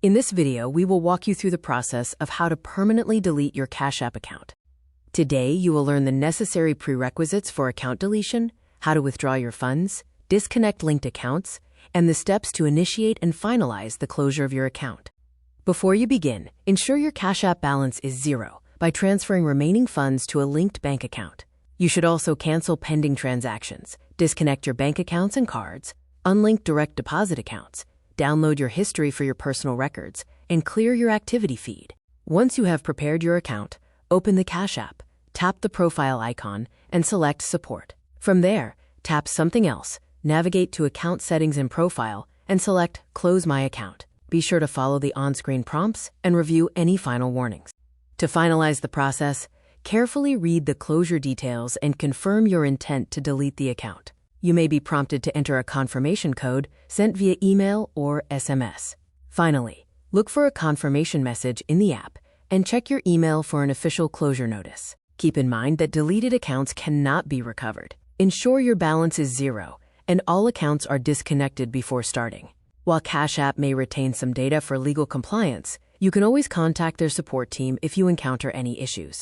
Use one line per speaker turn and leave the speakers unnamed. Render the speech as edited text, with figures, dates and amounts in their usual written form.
In this video, we will walk you through the process of how to permanently delete your Cash App account. Today, you will learn the necessary prerequisites for account deletion, how to withdraw your funds, disconnect linked accounts, and the steps to initiate and finalize the closure of your account. Before you begin, ensure your Cash App balance is zero by transferring remaining funds to a linked bank account. You should also cancel pending transactions, disconnect your bank accounts and cards, unlink direct deposit accounts, download your history for your personal records, and clear your activity feed. Once you have prepared your account, open the Cash App, tap the profile icon, and select Support. From there, tap Something Else, navigate to Account Settings and Profile, and select Close My Account. Be sure to follow the on-screen prompts and review any final warnings. To finalize the process, carefully read the closure details and confirm your intent to delete the account. You may be prompted to enter a confirmation code sent via email or SMS. Finally, look for a confirmation message in the app and check your email for an official closure notice. Keep in mind that deleted accounts cannot be recovered. Ensure your balance is zero and all accounts are disconnected before starting. While Cash App may retain some data for legal compliance, you can always contact their support team if you encounter any issues.